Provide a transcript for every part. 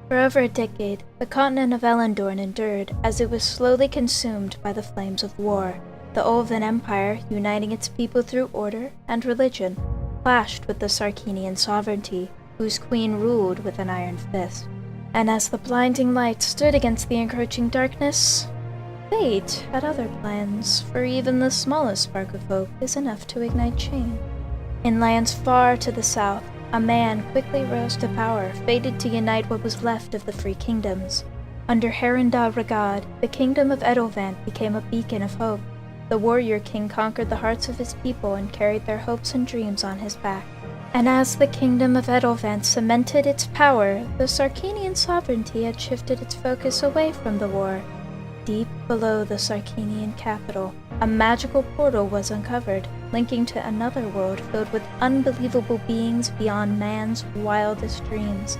For over a decade, the continent of Elendorn endured as it was slowly consumed by the flames of war. The Olvan Empire, uniting its people through order and religion, clashed with the Sarkenian sovereignty, whose queen ruled with an iron fist. And as the blinding light stood against the encroaching darkness, fate had other plans, for even the smallest spark of hope is enough to ignite change. In lands far to the south, a man quickly rose to power, fated to unite what was left of the free kingdoms. Under Herenda Ragad, the kingdom of Edelvant became a beacon of hope. The warrior king conquered the hearts of his people and carried their hopes and dreams on his back. And as the kingdom of Edelvant cemented its power, the Sarkenian sovereignty had shifted its focus away from the war. Deep below the Sarkenian capital, a magical portal was uncovered, linking to another world filled with unbelievable beings beyond man's wildest dreams.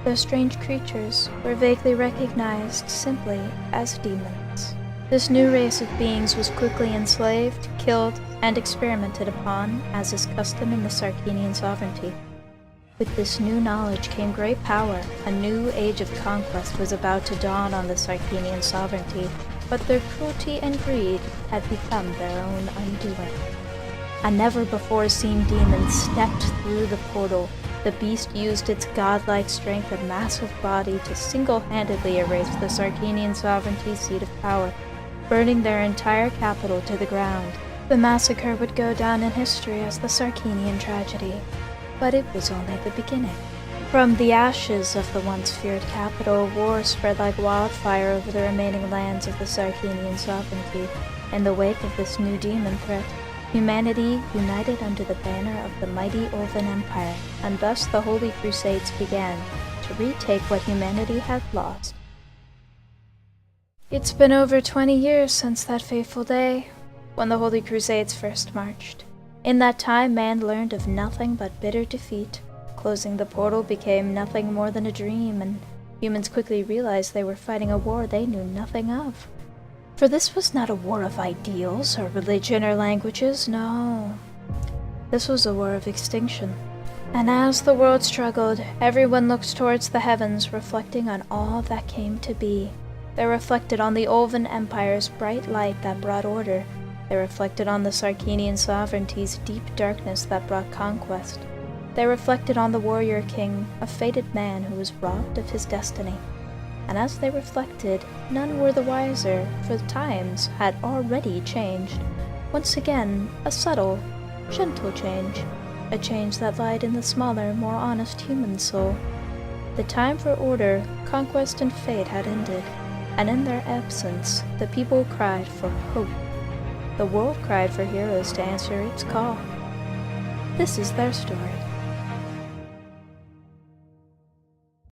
Those strange creatures were vaguely recognized simply as demons. This new race of beings was quickly enslaved, killed, and experimented upon, as is custom in the Sarkenian sovereignty. With this new knowledge came great power. A new age of conquest was about to dawn on the Sarkenian sovereignty, but their cruelty and greed had become their own undoing. A never-before-seen demon stepped through the portal. The beast used its godlike strength and massive body to single-handedly erase the Sarkenian sovereignty's seat of power, burning their entire capital to the ground. The massacre would go down in history as the Sarkenian tragedy, but it was only the beginning. From the ashes of the once feared capital, war spread like wildfire over the remaining lands of the Sarkenian sovereignty. In the wake of this new demon threat, humanity united under the banner of the mighty Olvan Empire, and thus the Holy Crusades began to retake what humanity had lost. It's been over 20 years since that fateful day, when the Holy Crusades first marched. In that time, man learned of nothing but bitter defeat. Closing the portal became nothing more than a dream, and humans quickly realized they were fighting a war they knew nothing of. For this was not a war of ideals, or religion, or languages, no. This was a war of extinction. And as the world struggled, everyone looked towards the heavens, reflecting on all that came to be. They reflected on the Olvan Empire's bright light that brought order. They reflected on the Sarkenian sovereignty's deep darkness that brought conquest. They reflected on the warrior king, a fated man who was robbed of his destiny. And as they reflected, none were the wiser, for the times had already changed. Once again, a subtle, gentle change. A change that lied in the smaller, more honest human soul. The time for order, conquest, and fate had ended, and in their absence, the people cried for hope. The world cried for heroes to answer its call. This is their story.